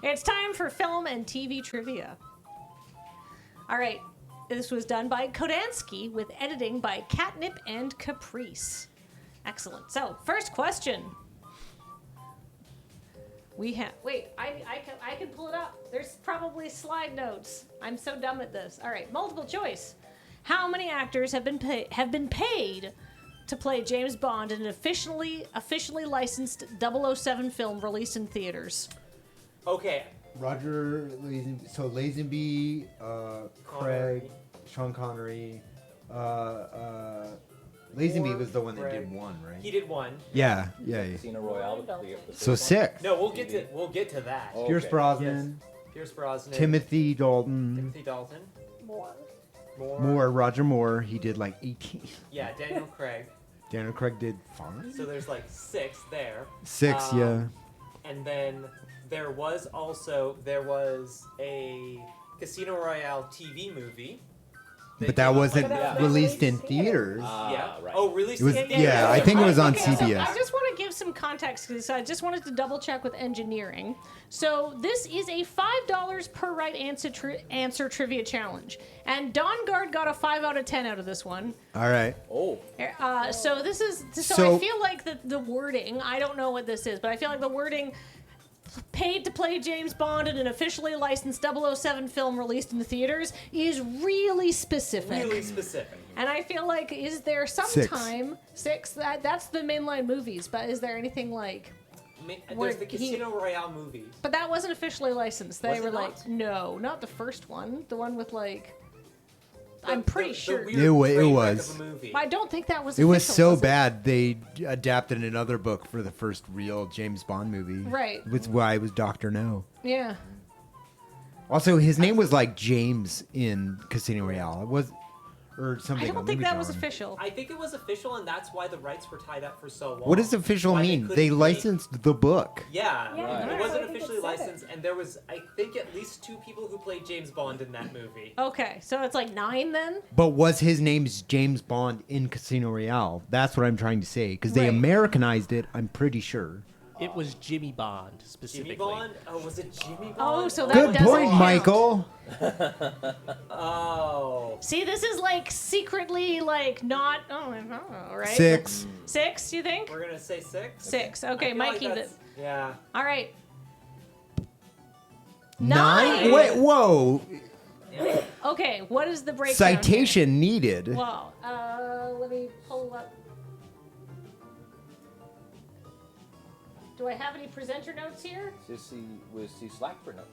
It's time for film and TV trivia. All right. This was done by Kodansky with editing by Catnip and Caprice. Excellent. So, first question. We have... Wait, I can pull it up. There's probably slide notes. I'm so dumb at this. All right, multiple choice. How many actors have been paid to play James Bond in an officially licensed 007 film released in theaters? Okay. Roger Lazenby, so Lazenby, Craig, Sean Connery, Lazenby was the one that did one, right? He did one. Yeah. Casino Royale. So 6. No, we'll get to that. Oh. Pierce Okay. Brosnan, Pierce Brosnan. Timothy Dalton, Timothy Dalton. More. Roger Moore. He did like 18. Yeah, Daniel Craig. Daniel Craig did 5. So there's like 6 there. 6, yeah. And then there was a Casino Royale TV movie. But that wasn't released in theaters. Yeah. Right. Oh, released It was, in yeah, I think it was on Okay, so CBS. I just want to give some context because I just wanted to double check with engineering. So this is a $5 per right answer trivia challenge, and Don Guard got a 5 out of 10 out of this one. All right. Oh. So this is So- I feel like the wording. I don't know what this is, but I feel like the wording. Paid to play James Bond in an officially licensed 007 film released in the theaters is really specific. Really specific. And I feel like, is there some 6. time... 6? That's the mainline movies, but is there anything like... There's the Casino Royale movie. But that wasn't officially licensed. They Was it were not? like, no, not the first one. The one with like... I'm pretty sure... weird It train wreck was. of a movie. I don't think that was It was official, so was it? bad they adapted another book for the first real James Bond movie. Right. Which is why it was Dr. No. Yeah. Also, his name was like James in Casino Royale. It was, or something. I don't on think Movie that was John. official. I think it was official, and that's why the rights were tied up for so long. What does official Why mean? couldn't They make- licensed the book. Yeah, Yeah, it right. wasn't I think officially it said it. licensed, and there was, I think, at least 2 people who played James Bond in that movie. Okay, so it's like 9 then? But was his name James Bond in Casino Royale? That's what I'm trying to say. Because they Right. Americanized it, I'm pretty sure. It was Jimmy Bond specifically. Jimmy Bond? Oh, was it Jimmy Bond? Oh, so that Good doesn't point, count. Michael. Oh. See, this is like secretly like not. Oh, I don't know, right? 6. 6, you think? We're going to say 6? 6. I Okay, feel like Mikey. that's- Yeah. All right. 9? Wait, whoa. Okay, what is the breakdown? Citation needed. Here? Well, let me pull up. Do I have any presenter notes here? Was he slack for notes?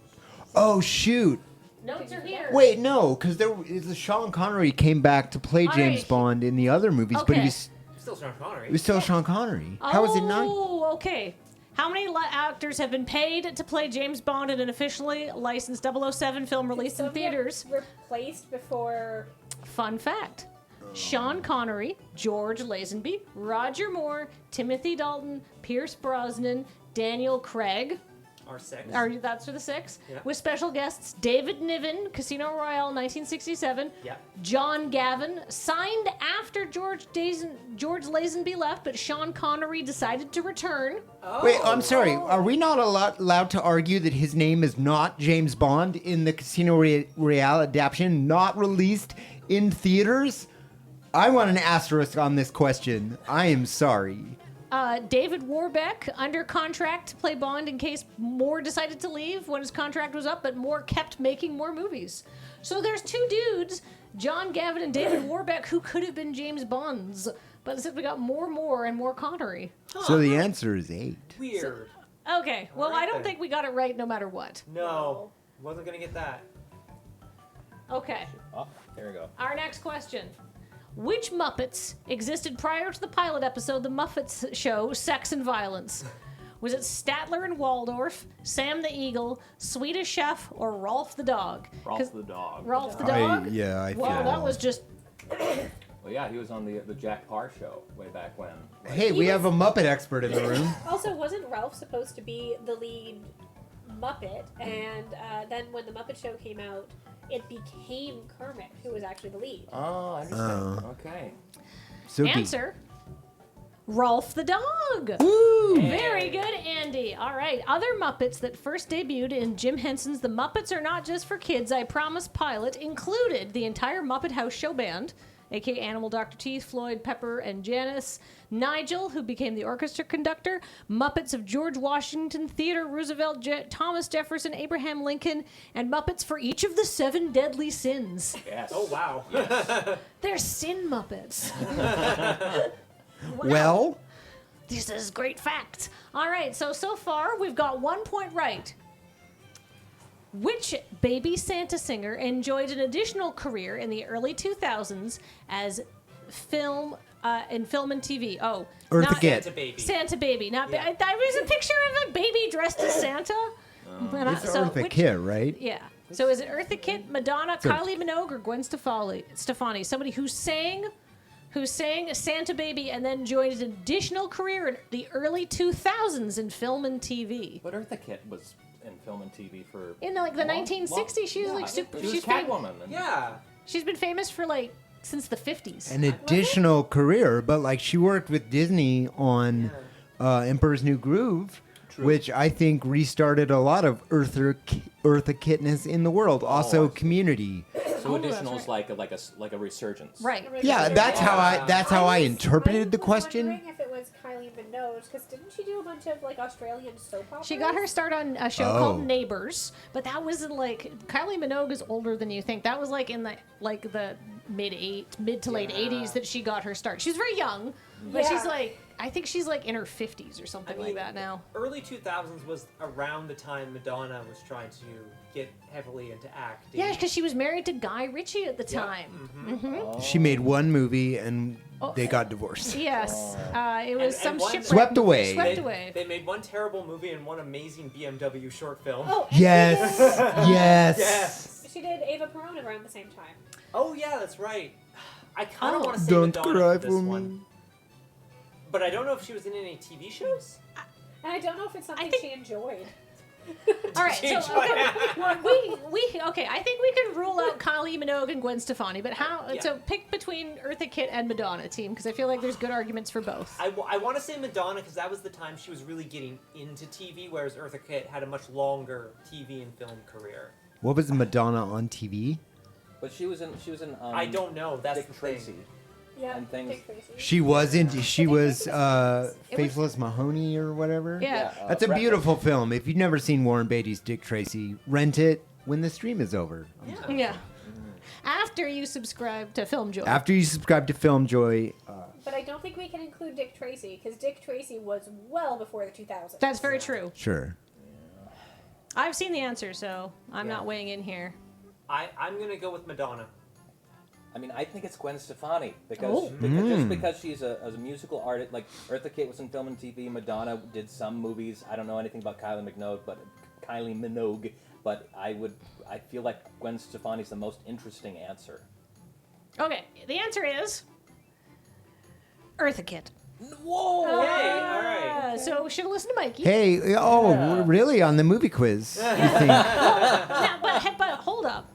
Oh, shoot. Notes are here. Wait, no, because Sean Connery came back to play All James right. Bond in the other movies, but Okay. Still Sean Connery. it was still Sean Connery. How is it 9? Oh, okay. How many actors have been paid to play James Bond in an officially licensed 007 film released in Some get theaters? replaced before. Fun fact. Sean Connery, George Lazenby, Roger Moore, Timothy Dalton, Pierce Brosnan, Daniel Craig. Or 6. That's for the 6. Yeah. With special guests David Niven, Casino Royale, 1967. Yeah. John Gavin, signed after George Lazenby left, but Sean Connery decided to return. Oh. Wait, I'm sorry. Are we not allowed to argue that his name is not James Bond in the Casino Royale adaptation, not released in theaters? I want an asterisk on this question. I am sorry. David Warbeck, under contract to play Bond in case Moore decided to leave when his contract was up, but Moore kept making more movies. So there's 2 dudes, John Gavin and David Warbeck, who could have been James Bonds. But instead we got more and more Connery. So the answer is 8. Weird. Okay, well, Alright I don't then. think we got it right no matter what. No. Wasn't going to get that. Okay, Oh, there we go. our next question. Which Muppets existed prior to the pilot episode, The Muppets Show, Sex and Violence? Was it Statler and Waldorf, Sam the Eagle, Swedish Chef, or Rolf the Dog? 'Cause- Rolf the dog. Rolf the Dog? I Wow, feel that was just... Well, yeah, he was on the Jack Parr show way back when. Hey, we have a Muppet expert in the room. Also, wasn't Ralph supposed to be the lead Muppet? And then when the Muppet Show came out, it became Kermit who was actually the lead. Oh, I understand. Okay. So deep. Answer. Rolf the dog. Woo! Very good, Andy. All right. Other Muppets that first debuted in Jim Henson's The Muppets Are Not Just for Kids, I Promise pilot included the entire Muppet House show band, aka Animal Dr. Teeth, Floyd, Pepper, and Janice, Nigel, who became the orchestra conductor, Muppets of George Washington, Theodore Roosevelt, Thomas Jefferson, Abraham Lincoln, and Muppets for each of the 7 deadly sins. Yes. Oh wow. They're sin Muppets. Wow. Well, This is great facts. All right, so far we've got 1 point right. Which baby Santa singer enjoyed an additional career in the early 2000s as film and TV? Oh, Eartha not Kitt. Santa baby. Santa baby, not Yeah. I was a picture of a baby dressed as Santa. it's Eartha Kitt, right? Yeah. So is it Eartha Kitt, Madonna, Sure. Kylie Minogue, or Gwen Stefani? Somebody who sang Santa Baby and then joined an additional career in the early 2000s in film and TV. But Eartha Kitt was in film and TV for In the 1960s, she was yeah, like super. She was she's been, Catwoman. And Yeah. she's been famous for like since the 50s. An additional career, but like she worked with Disney on Emperor's New Groove, which I think restarted a lot of Eartha Kittness in the world. Also, Community. So Oh, additional that's is like a resurgence. Right. Yeah, that's how I interpreted the I was question. wondering if it was Kylie Minogue, because didn't she do a bunch of like Australian soap operas? She got her start on a show Oh. called Neighbors, but that was in like Kylie Minogue is older than you think. That was like in the mid to late 80s that she got her start. She's very young, but she's Yeah. like I think she's like in her 50s or something like that now. Early 2000s was around the time Madonna was trying to get heavily into acting. Yeah, because she was married to Guy Ritchie at the Yeah. time. She made one movie and they got divorced. Yes, it was And some one- shipwreck. Swept away. Swept They, away. they made one terrible movie and one amazing BMW short film. Oh, and Yes, yes. Yes. she did Ava Perón around the same time. Oh yeah, that's right. I kind of Oh. want to say Don't Madonna cry for this for one, me. but I don't know if she was in any TV shows. And I don't know if it's something think- she enjoyed. All right, Change so my- okay, I think we can rule out Kylie Minogue and Gwen Stefani, but how? Yeah. So pick between Eartha Kitt and Madonna, team, because I feel like there's good arguments for both. I want to say Madonna because that was the time she was really getting into TV, whereas Eartha Kitt had a much longer TV and film career. What was Madonna on TV? But she was in I don't know. That's Dick the Tracy. thing. Yeah, And things- Dick Tracy. She was It was- Faithless Mahoney or whatever. Yeah. That's a Breakfast. beautiful film. If you've never seen Warren Beatty's Dick Tracy, rent it when the stream is over. Yeah. After you subscribe to FilmJoy. After you subscribe to FilmJoy, But I don't think we can include Dick Tracy, because Dick Tracy was well before the 2000s. That's very true. sure. I've seen the answer, so I'm Yeah. not weighing in here. I'm gonna go with Madonna. I mean, I think it's Gwen Stefani Oh. just because she's a musical artist. Like Eartha Kitt was in film and TV. Madonna did some movies. I don't know anything about Kylie Minogue, but I feel like Gwen Stefani's the most interesting answer. Okay, the answer is Eartha Kitt. Whoa! Hey, all right. So should have listened to Mikey. Hey, really? On the movie quiz? You think? Now, but hold up.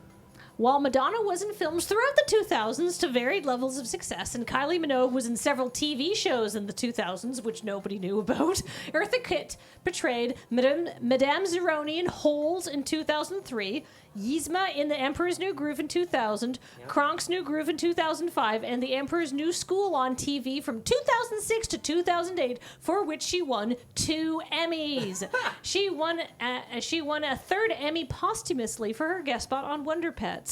While Madonna was in films throughout the 2000s to varied levels of success, and Kylie Minogue was in several TV shows in the 2000s, which nobody knew about, Eartha Kitt portrayed Madame Zeroni in Holes in 2003, Yzma in The Emperor's New Groove in 2000, Kronk's New Groove in 2005, and The Emperor's New School on TV from 2006 to 2008, for which she won 2 Emmys. She won a third Emmy posthumously for her guest spot on Wonder Pets.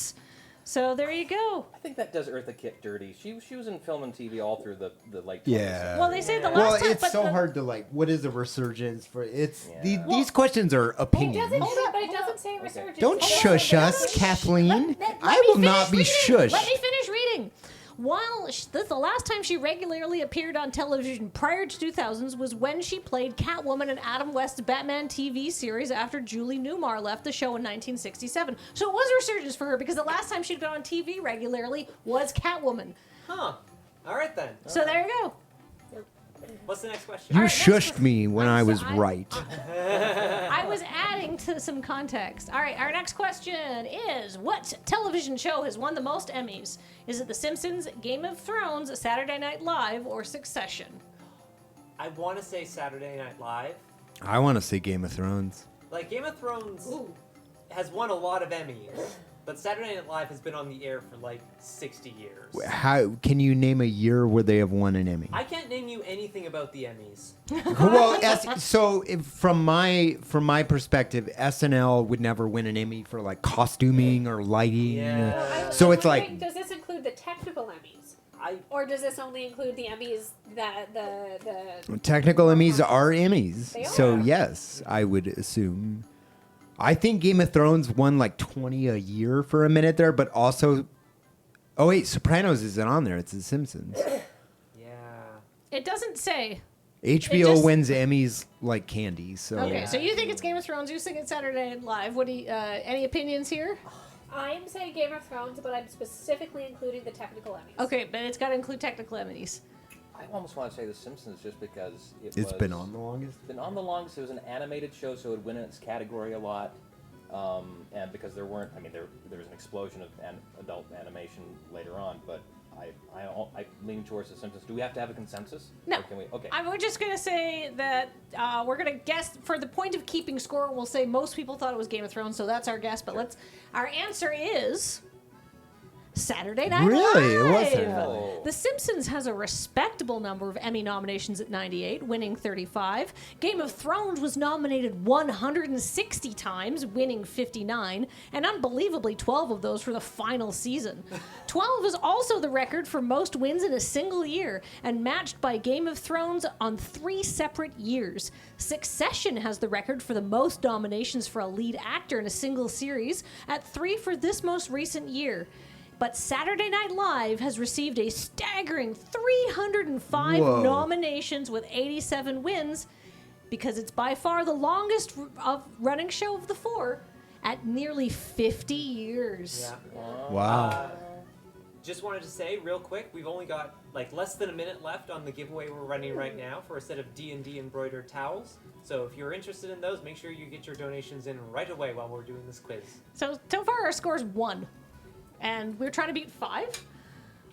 So there you go. I think that does Eartha Kitt dirty. She was in film and TV all through the late Yeah. Well, they say the last Well, time, it's but so the- hard to like. What is a resurgence for? It's Yeah. these questions are It opinions. doesn't, Hold up, but it hold doesn't up. say resurgence. Don't It shush doesn't- us, Kathleen. Let I me will finish not be reading. shushed. Let me finish reading. While the last time she regularly appeared on television prior to 2000s was when she played Catwoman in Adam West's Batman TV series after Julie Newmar left the show in 1967. So it was a resurgence for her because the last time she'd been on TV regularly was Catwoman. Huh. All right then. So there you go. What's the next question? You All right, next shushed one. me when I was right. I was adding to some context. All right, our next question is: what television show has won the most Emmys? Is it The Simpsons, Game of Thrones, Saturday Night Live, or Succession? I want to say Saturday Night Live. I want to say Game of Thrones. Like, Game of Thrones Ooh. has won a lot of Emmys, but Saturday Night Live has been on the air for like 60 years. How can you name a year where they have won an Emmy? I can't name you anything about the Emmys. Well, from my perspective, SNL would never win an Emmy for like costuming or lighting. Yeah. So I'm it's like- wondering, does this include the technical Emmys, I or does this only include the Emmys that the Technical Emmys are Emmys, They so are. yes, I would assume. I think Game of Thrones won like 20 a year for a minute there, but also, oh wait, Sopranos isn't on there. It's The Simpsons. yeah. It doesn't say. HBO just- wins Emmys like candy. So Okay, Yeah. so you think it's Game of Thrones, you think it's Saturday Night Live. What do you, any opinions here? I'm saying Game of Thrones, but I'm specifically including the technical Emmys. Okay, but it's got to include technical Emmys. I almost want to say The Simpsons just because it's been on the longest. Been on the longest. It was an animated show, so it would win in its category a lot. And because there weren't, I mean, there was an explosion of adult animation later on, but I lean towards The Simpsons. Do we have to have a consensus? No. Or can we? Okay. We're just going to say that we're going to guess, for the point of keeping score, we'll say most people thought it was Game of Thrones, so that's our guess. But our answer is Saturday Night Really? It was Live. Saturday Night Live. The Simpsons has a respectable number of Emmy nominations at 98, winning 35. Game of Thrones was nominated 160 times, winning 59, and unbelievably 12 of those for the final season. 12 is also the record for most wins in a single year, and matched by Game of Thrones on 3 separate years. Succession has the record for the most nominations for a lead actor in a single series, at 3 for this most recent year. But Saturday Night Live has received a staggering 305 Whoa. nominations with 87 wins, because it's by far the longest running show of the 4 at nearly 50 years. Yeah. Wow. Just wanted to say real quick, we've only got like less than a minute left on the giveaway we're running right now for a set of D&D embroidered towels. So if you're interested in those, make sure you get your donations in right away while we're doing this quiz. So far our score's 1. And we're trying to beat 5?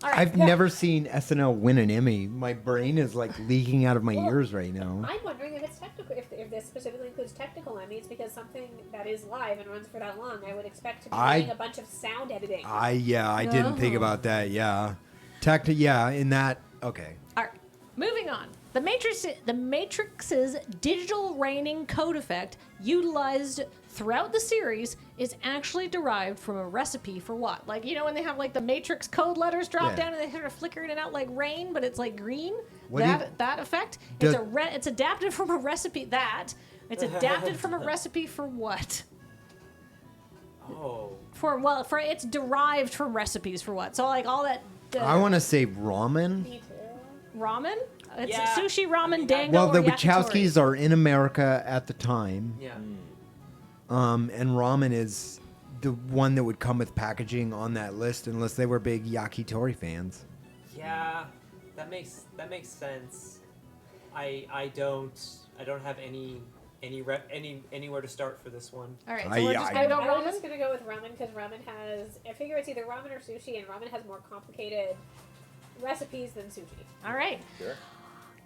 All right. I've never seen SNL win an Emmy. My brain is like leaking out of my ears right now. I'm wondering if it's technical, if this specifically includes technical Emmys, because something that is live and runs for that long, I would expect to be doing a bunch of sound editing. I didn't think about that. Yeah, in that. Okay. All right, moving on. The Matrix's digital raining code effect utilized throughout the series is actually derived from a recipe for what? Like, you know when they have like the Matrix code letters drop Yeah. down and they sort of flicker in and out like rain, but it's like green? What do you- That effect? Does- It's adapted from a recipe It's adapted from a recipe for what? Oh. It's derived from recipes for what? So like all that I want to say ramen. Me too. ramen? It's Yeah. sushi, ramen, I mean, dango, Well, the or yakitori. Wachowskis are in America at the time, Yeah. and ramen is the one that would come with packaging on that list, unless they were big yakitori fans. Yeah. That makes sense. I don't have anywhere to start for this one. All right, so I- we're just I- gonna go I'm ramen. just gonna go with ramen because ramen has. I figure it's either ramen or sushi, and ramen has more complicated recipes than sushi. All right, Sure.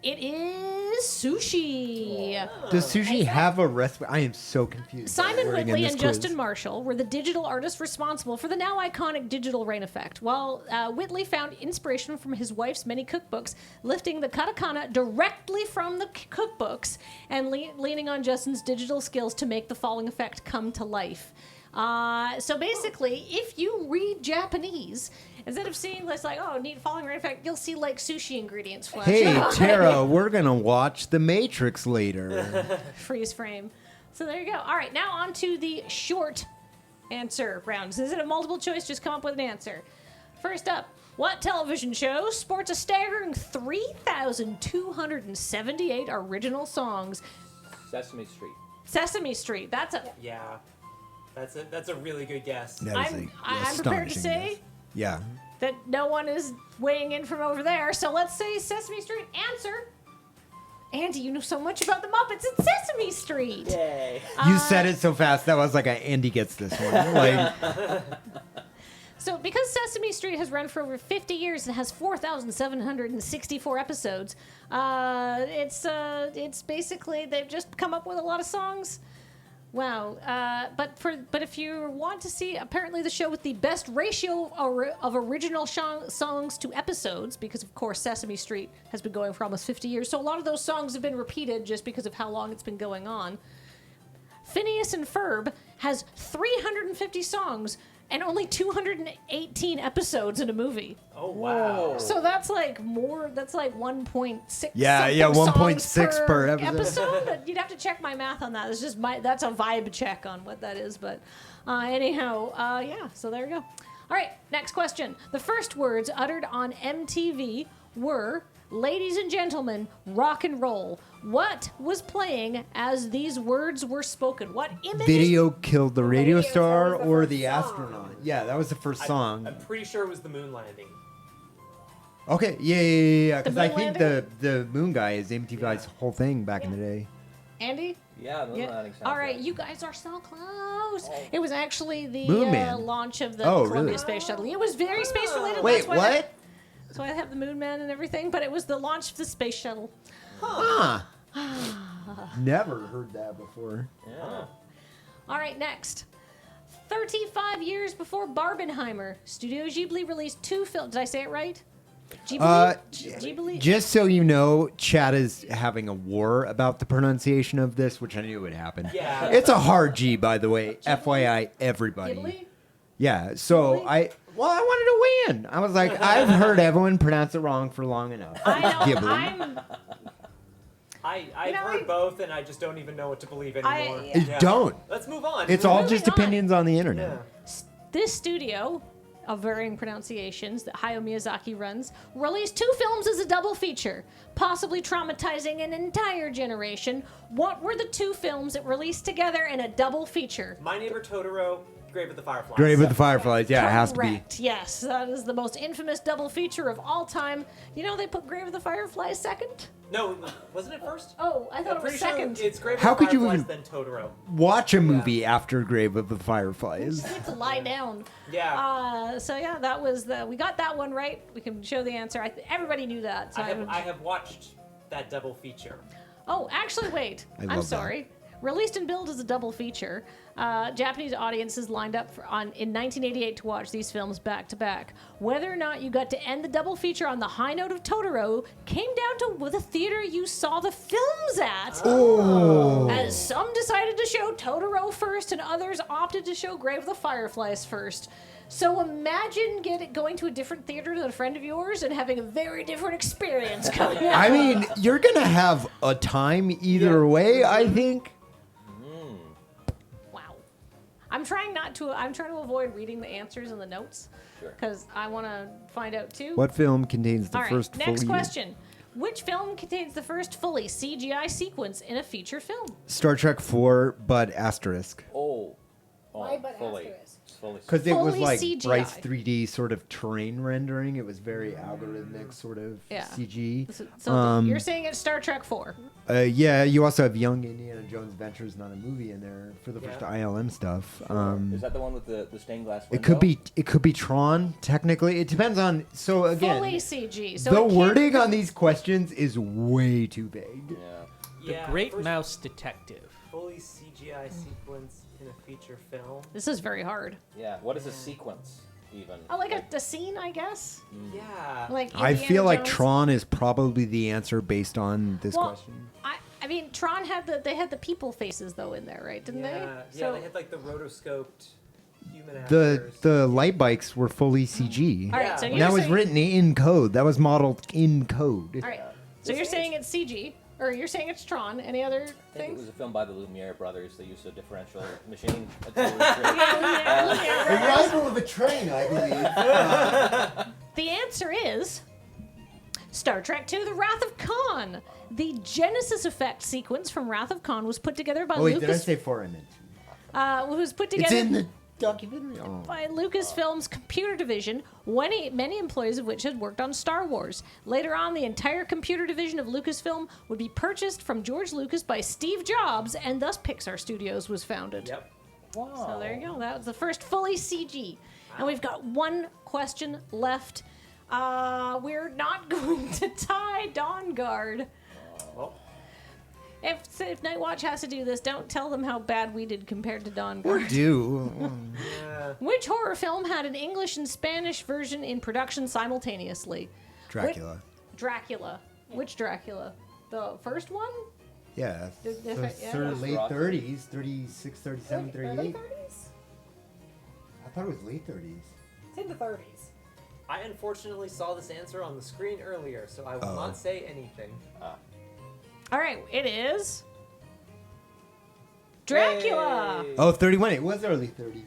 it is sushi. Does sushi have a recipe? I am so confused. by Simon wording in Whitley this and quiz. Justin Marshall were the digital artists responsible for the now iconic digital rain effect. While Whitley found inspiration from his wife's many cookbooks, lifting the katakana directly from the cookbooks and leaning on Justin's digital skills to make the falling effect come to life. So basically, if you read Japanese, instead of seeing this like, oh, neat falling rain effect, you'll see like sushi ingredients flash Hey, up. Tara, we're gonna watch The Matrix later. Freeze frame. So there you go. All right, now on to the short answer rounds. Is it a multiple choice? Just come up with an answer. First up, what television show sports a staggering 3,278 original songs? Sesame Street. Sesame Street. That's a. Yeah. That's a really good guess. That is I'm a prepared to astonishing say guess. Yeah. that no one is weighing in from over there. So let's say Sesame Street. Answer. Andy, you know so much about the Muppets. It's Sesame Street. Yay. You said it so fast that was like Andy gets this one. Like, So, because Sesame Street has run for over 50 years and has 4,764 episodes, it's basically they've just come up with a lot of songs. Wow. But if you want to see, apparently the show with the best ratio of original songs to episodes, because of course Sesame Street has been going for almost 50 years, so a lot of those songs have been repeated just because of how long it's been going on. Phineas and Ferb has 350 songs and only 218 episodes in a movie. Oh wow! So that's like more. That's like 1.6. Yeah, something 1.6 songs per episode. You'd have to check my math on that. It's just that's a vibe check on what that is. But anyhow, yeah. So there you go. All right, next question. The first words uttered on MTV were, "Ladies and gentlemen, rock and roll." What was playing as these words were spoken? What image? Video killed the radio radio star star was the or first the song. astronaut. Yeah, that was the first song. I'm pretty sure it was the moon landing. Okay, yeah. Because The I moon think landing? the moon guy is MTV's whole thing back in the day. Andy? Yeah, the Yeah. landing sounds All right, right. you guys are so close. Oh. It was actually the Moon Man. launch of the Oh, Columbia really? Space Shuttle. It was very space related. Wait, what? So I have the Moon Man and everything, but it was the launch of the space shuttle. Huh. Never heard that before. Yeah. All right, next. 35 years before Barbenheimer, Studio Ghibli released two films. Did I say it right? Ghibli? Ghibli? Just so you know, Chad is having a war about the pronunciation of this, which I knew would happen. Yeah. It's a hard G, by the way. FYI, everybody. Ghibli? Yeah, so Ghibli? I wanted to win. I was like, I've heard everyone pronounce it wrong for long enough. I know. Ghibli. I've You know, heard both, and I just don't even know what to believe anymore. It don't. Let's move on. It's all Moving just on. opinions on the internet. Yeah. This studio of varying pronunciations that Hayao Miyazaki runs released two films as a double feature, possibly traumatizing an entire generation. What were the two films that released together in a double feature? My Neighbor Totoro, Grave of the Fireflies. Grave with the Fireflies. Yeah, it has to be. Correct. Yes, that is the most infamous double feature of all time. You know they put Grave of the Fireflies second? No, wasn't it first? Oh, I thought I'm it was pretty second. sure it's Grave How of the could you Fireflies, even- then Totoro. Watch a movie after Grave of the Fireflies. You have to lie down. Yeah. So yeah, that was we got that one right. We can show the answer. Everybody knew that. So I have watched that double feature. Oh, actually, wait. I I'm love that. sorry. Released and billed as a double feature, Japanese audiences lined up in 1988 to watch these films back to back. Whether or not you got to end the double feature on the high note of Totoro came down to the theater you saw the films at. Oh. As some decided to show Totoro first, and others opted to show Grave of the Fireflies first. So imagine going to a different theater than a friend of yours and having a very different experience coming out. I mean, you're going to have a time either way, I think. Wow. I'm trying to avoid reading the answers in the notes Sure. because I want to find out too. What film contains the All right, first next fully... question. Which film contains the first fully CGI sequence in a feature film? Star Trek 4, but asterisk. Oh. Why but fully. asterisk? Fully. Because it was Fully like CGI. Bryce 3D sort of terrain rendering. It was very algorithmic sort of Yeah. CG. So you're saying it's Star Trek 4. Yeah, you also have Young Indiana Jones Adventures, not a movie in there for the first Yeah. ILM stuff. Is that the one with the stained glass window? It could be Tron. Technically, it depends on. So again, Fully CG. So the it can't- wording on these questions is way too vague. Yeah. The Yeah, Great first Mouse Detective. fully CGI sequence in a feature film. This is very hard. Yeah. What is a sequence, even? Oh, like a scene, I guess. Yeah. Like I Indiana feel like Jones. Tron is probably the answer based on this Well, question. I mean, Tron had the people faces though in there, right? Didn't Yeah, they? yeah, they had like the rotoscoped human The actors. the light bikes were fully CG. All right, so Yeah. you're And that was saying, written in code. That was modeled in code. All right, so you're saying it's CG, or you're saying it's Tron. Any other I think it things? was a film by the Lumiere brothers. They used a differential machine. Arrival of a train, I believe. The answer is Star Trek II: The Wrath of Khan. The Genesis effect sequence from Wrath of Khan was put together by Oh wait, did I Lucas. say 4? I meant 2. Was put It's together in the documentary. Oh. by Lucasfilm's computer division, many employees of which had worked on Star Wars. Later on, the entire computer division of Lucasfilm would be purchased from George Lucas by Steve Jobs, and thus Pixar Studios was founded. Yep. Wow. So there you go. That was the first fully CG. And we've got one question left. We're not going to tie Dawn Guard. Well, If Night Watch has to do this, don't tell them how bad we did compared to Dawn Or Guard. do. Which horror film had an English and Spanish version in production simultaneously? Dracula. Dracula. Which Dracula? The first one? Yeah. The different- yeah. Sort of late Nosferatu. 30s, 36, 37, Early 38. 30s? I thought it was late 30s. It's in the 30s. I unfortunately saw this answer on the screen earlier, so I will Oh. not say anything. All right, it is Dracula. Hey. Oh, 31. It was early 30s.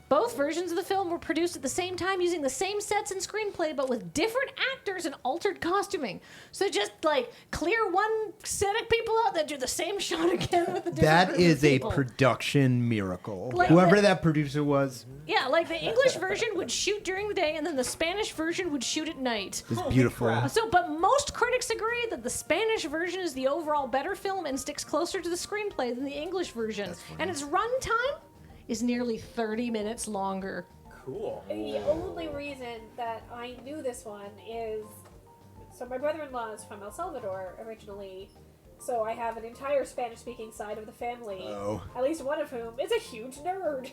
Both versions of the film were produced at the same time using the same sets and screenplay, but with different actors and altered costuming. So just like clear one set of people out, then do the same shot again with the different That group of is a people. production miracle. Like Whoever the- that producer was Yeah, like the English version would shoot during the day, and then the Spanish version would shoot at night. is Holy beautiful. crap. So, but most critics agree that the Spanish version is the overall better film and sticks closer to the screenplay than the English version. That's funny. And its runtime is nearly 30 minutes longer. Cool. The only reason that I knew this one is so my brother-in-law is from El Salvador originally, so I have an entire Spanish-speaking side of the family. Oh. At least one of whom is a huge nerd.